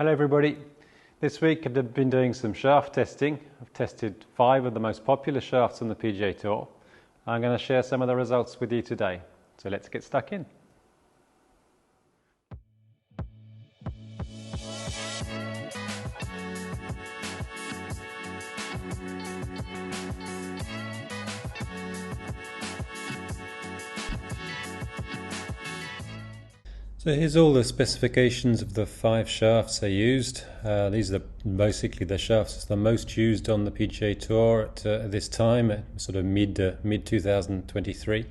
Hello everybody. This week I've been doing some shaft testing. I've tested 5 of the most popular shafts on the PGA Tour. I'm going to share some of the results with you today. So let's get stuck in. So here's all the specifications of the 5 shafts I used. These are basically the shafts the most used on the PGA Tour at this time, sort of mid 2023.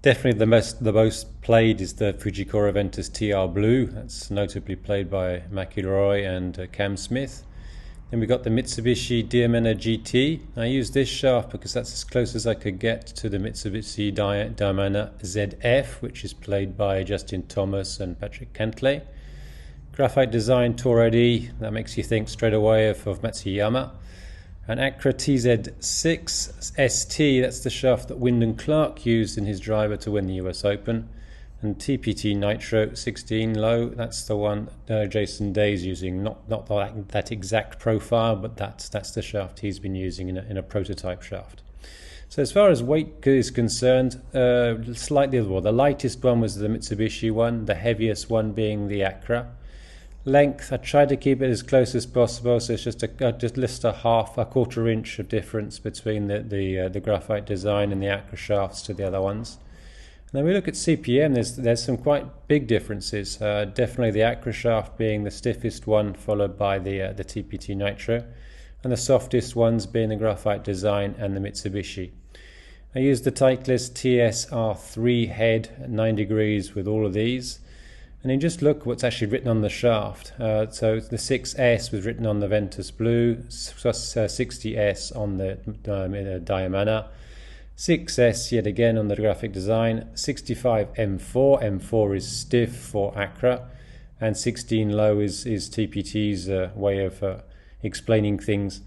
Definitely the most played is the Fujikura Ventus TR Blue. That's notably played by McIlroy and Cam Smith. Then we got the Mitsubishi Diamana GT. I used this shaft because that's as close as I could get to the Mitsubishi Diamana ZF, which is played by Justin Thomas and Patrick Cantlay. Graphite Design Tour ID, that makes you think straight away of Matsuyama. An Accra TZ6 ST, that's the shaft that Wyndham Clark used in his driver to win the US Open. And TPT Nitro 16 low, that's the one Jason Day's using, not that exact profile, but that's the shaft he's been using in a prototype shaft. So as far as weight is concerned, slightly well, the lightest one was the Mitsubishi one, the heaviest one being the Accra. Length, I tried to keep it as close as possible, so it's just a quarter inch of difference between the Graphite Design and the Accra shafts to the other ones. Now we look at CPM, there's some quite big differences. Definitely the Accra shaft being the stiffest one, followed by the TPT Nitro, and the softest ones being the Graphite Design and the Mitsubishi. I used the Titleist TSR3 head at 9 degrees with all of these, and then just look what's actually written on the shaft. So the 6S was written on the Ventus Blue, 60S on the Diamana, 6S yet again on the Graphic Design, 65 M4. M4 is stiff for Accra, and 16 low is TPT's way of explaining things.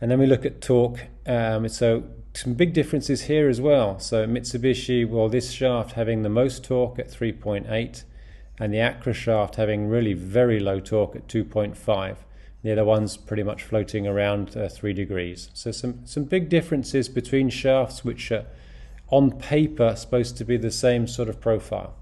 And then we look at torque. So some big differences here as well. So Mitsubishi, well, this shaft having the most torque at 3.8, and the Accra shaft having really very low torque at 2.5. The other one's pretty much floating around 3 degrees. So some big differences between shafts which are on paper supposed to be the same sort of profile.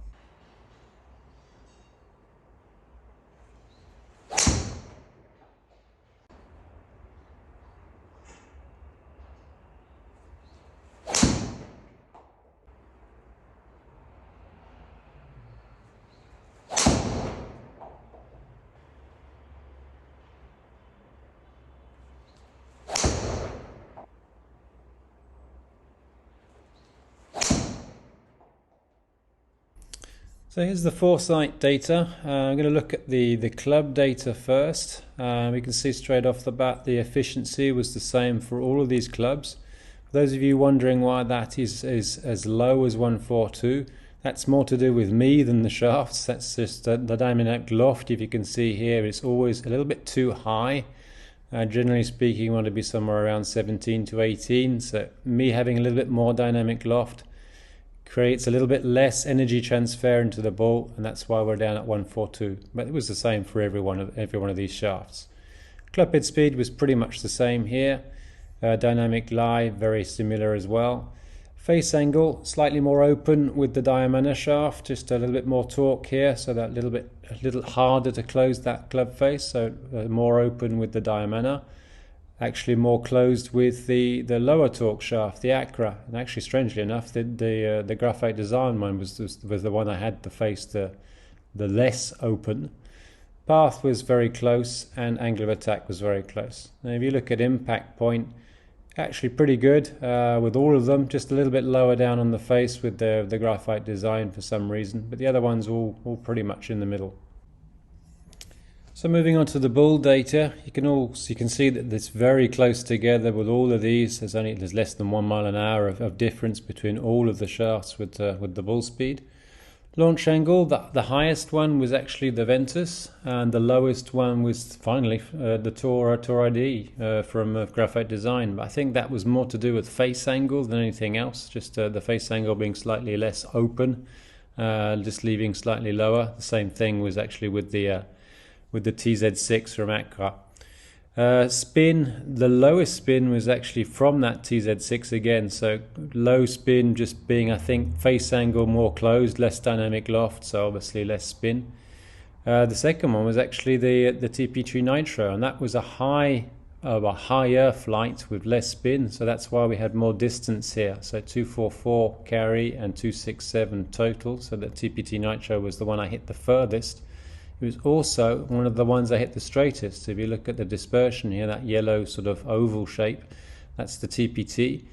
So here's the Foresight data. I'm going to look at the club data first. We can see straight off the bat the efficiency was the same for all of these clubs. For those of you wondering why that is as low as 142, that's more to do with me than the shafts. That's just the dynamic loft. If you can see here, it's always a little bit too high. Generally speaking, you want to be somewhere around 17 to 18. So me having a little bit more dynamic loft creates a little bit less energy transfer into the ball, and that's why we're down at 142. But it was the same for every one of these shafts. Club head speed was pretty much the same here. Dynamic lie, very similar as well. Face angle, slightly more open with the Diamana shaft, just a little bit more torque here, so that a little harder to close that club face, so more open with the Diamana. Actually more closed with the lower torque shaft, the Accra. And actually, strangely enough, the Graphite Design one was the one I had the face the less open. Path was very close, and angle of attack was very close. Now if you look at impact point, actually pretty good with all of them, just a little bit lower down on the face with the Graphite Design for some reason, but the other ones all pretty much in the middle. So moving on to the bull data, you can see that it's very close together with all of these. There's less than 1 mile an hour of difference between all of the shafts with the bull speed. Launch angle, the highest one was actually the Ventus, and the lowest one was finally the Tour ID from Graphite Design. But I think that was more to do with face angle than anything else, just the face angle being slightly less open, just leaving slightly lower. The same thing was actually with the with the TZ6 from Accra. Spin, the lowest spin was actually from that TZ6 again, so low spin just being, I think, face angle more closed, less dynamic loft, so obviously less spin. The second one was actually the TP2 Nitro, and that was a higher flight with less spin, so that's why we had more distance here. So 244 carry and 267 total, so the TP2 Nitro was the one I hit the furthest. It was also one of the ones I hit the straightest. If you look at the dispersion here, that yellow sort of oval shape, that's the TPT.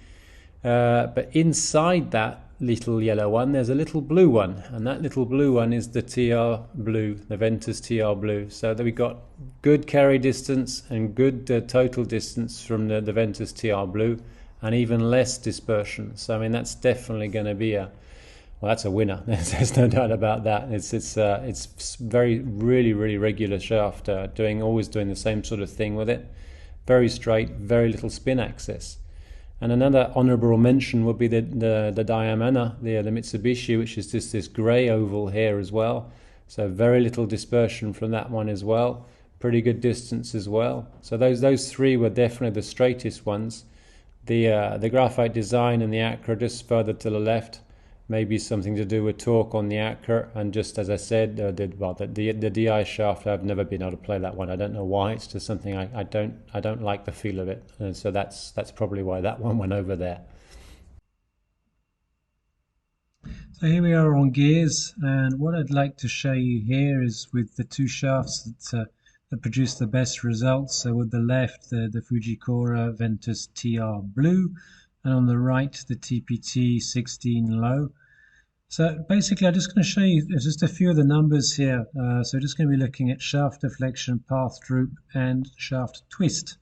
But inside that little yellow one, there's a little blue one, and that little blue one is the TR Blue, the Ventus TR Blue. So that we got good carry distance and good total distance from the Ventus TR Blue, and even less dispersion. So I mean, that's definitely going to be that's a winner. There's no doubt about that. It's really regular shaft, always doing the same sort of thing with it. Very straight, very little spin access. And another honourable mention would be the Diamana, the Mitsubishi, which is just this grey oval here as well. So very little dispersion from that one as well. Pretty good distance as well. So those three were definitely the straightest ones. The Graphite Design and the Accra just further to the left. Maybe something to do with torque on the Accra, and just as I said, the DI shaft, I've never been able to play that one. I don't know why. It's just something I don't like the feel of it, and so that's probably why that one went over there. So here we are on gears, and what I'd like to show you here is with the two shafts that produce the best results. So with the left, the Fujikura Ventus TR Blue, and on the right, the TPT 16 Low. So basically, I'm just going to show you just a few of the numbers here. So just going to be looking at shaft deflection, path droop, and shaft twist.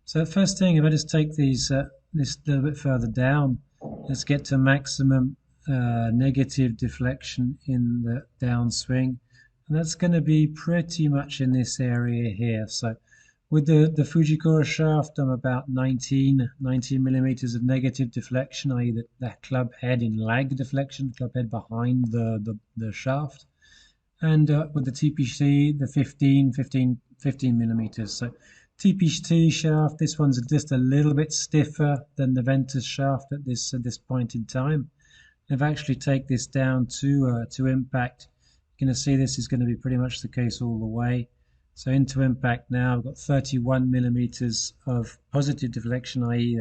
So first thing, if I just take these this little bit further down, let's get to maximum negative deflection in the downswing, and that's going to be pretty much in this area here. So with the Fujikura shaft, I'm about 19 millimeters of negative deflection, i.e. that club head in lag deflection, club head behind the shaft. And with the TPT, the 15 millimeters. So TPT shaft, this one's just a little bit stiffer than the Ventus shaft at this point in time. If I actually take this down to impact, you're going to see this is going to be pretty much the case all the way. So into impact now, I've got 31 millimeters of positive deflection, i.e.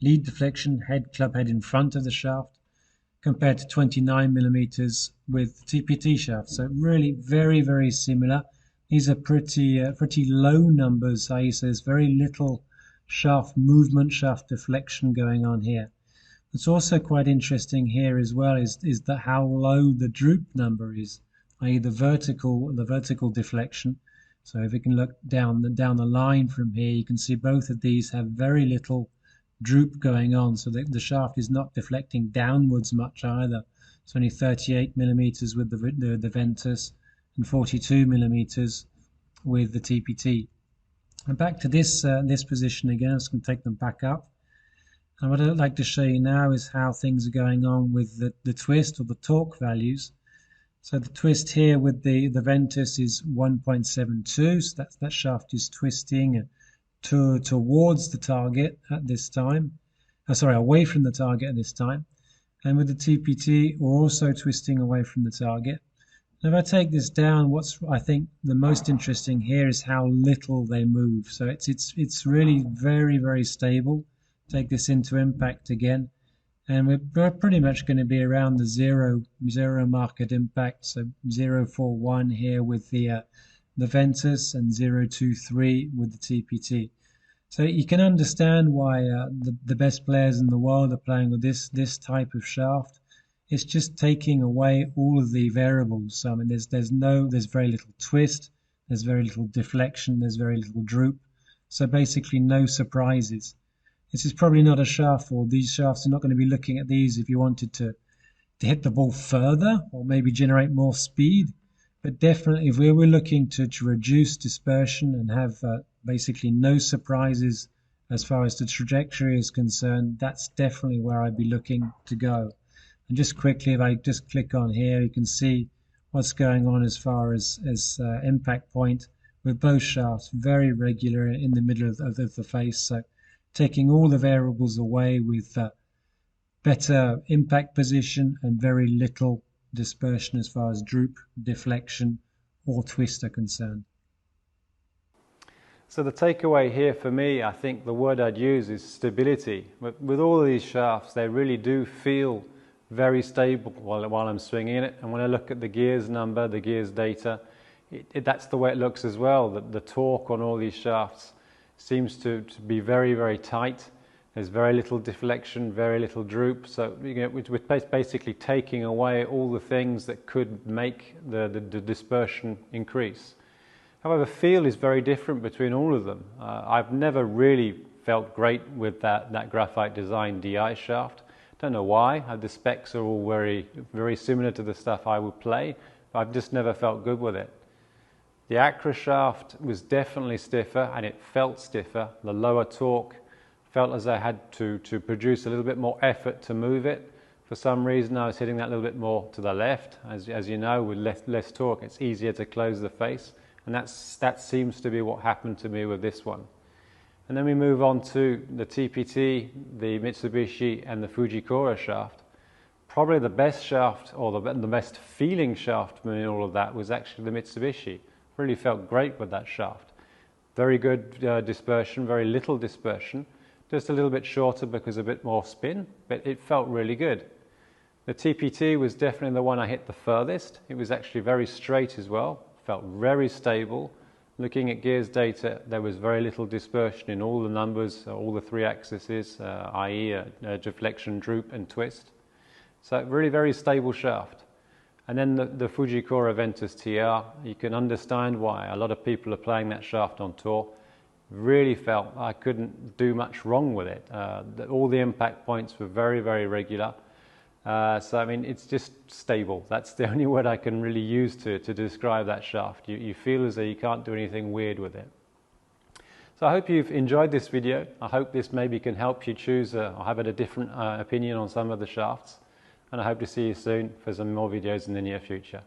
lead deflection, club head in front of the shaft, compared to 29 millimeters with the TPT shaft. So really very similar. These are pretty low numbers, i.e. so there's very little shaft movement, shaft deflection going on here. What's also quite interesting here as well is that how low the droop number is, i.e. the vertical deflection. So if we can look down the line from here, you can see both of these have very little droop going on, so the shaft is not deflecting downwards much either. It's only 38 millimeters with the Ventus and 42 millimeters with the TPT. And back to this position again. I'm just going to take them back up. And what I'd like to show you now is how things are going on with the twist or the torque values. So the twist here with the Ventus is 1.72, so that shaft is twisting towards the target at this time. Away from the target at this time. And with the TPT, we're also twisting away from the target. And if I take this down, what's I think the most interesting here is how little they move. So it's really very stable. Take this into impact again. And we're pretty much going to be around the zero mark at impact. So 0.41 here with the Ventus and 0.23 with the TPT. So you can understand why the best players in the world are playing with this type of shaft. It's just taking away all of the variables. So I mean, there's very little twist, there's very little deflection, there's very little droop. So basically no surprises. This is probably not a shaft, or these shafts are not going to be looking at these if you wanted to hit the ball further or maybe generate more speed. But definitely if we were looking to reduce dispersion and have basically no surprises as far as the trajectory is concerned, that's definitely where I'd be looking to go. And just quickly, if I just click on here, you can see what's going on as far as impact point with both shafts very regular in the middle of the face. So taking all the variables away with better impact position and very little dispersion as far as droop, deflection or twist are concerned. So the takeaway here for me, I think the word I'd use is stability. With all of these shafts, they really do feel very stable while I'm swinging it. And when I look at the gears number, the gears data, that's the way it looks as well. The torque on all these shafts seems to be very, very tight. There's very little deflection, very little droop. So we're basically taking away all the things that could make the dispersion increase. However, feel is very different between all of them. I've never really felt great with that Graphite Design DI shaft. Don't know why. The specs are all very, very similar to the stuff I would play, but I've just never felt good with it. The Acra shaft was definitely stiffer and it felt stiffer. The lower torque felt as I had to produce a little bit more effort to move it. For some reason I was hitting that a little bit more to the left. As you know, with less torque it's easier to close the face. And that seems to be what happened to me with this one. And then we move on to the TPT, the Mitsubishi and the Fujikura shaft. Probably the best shaft, or the best feeling shaft in all of that was actually the Mitsubishi. Really felt great with that shaft. Very good dispersion, very little dispersion. Just a little bit shorter because a bit more spin, but it felt really good. The TPT was definitely the one I hit the furthest. It was actually very straight as well. Felt very stable. Looking at gears data, there was very little dispersion in all the numbers, all the three axes, i.e. deflection, droop and twist. So really very stable shaft. And then the Fujikura Ventus TR, you can understand why a lot of people are playing that shaft on tour. Really felt I couldn't do much wrong with it. All the impact points were very, very regular. So I mean, it's just stable. That's the only word I can really use to describe that shaft. You feel as though you can't do anything weird with it. So I hope you've enjoyed this video. I hope this maybe can help you choose or have a different opinion on some of the shafts. And I hope to see you soon for some more videos in the near future.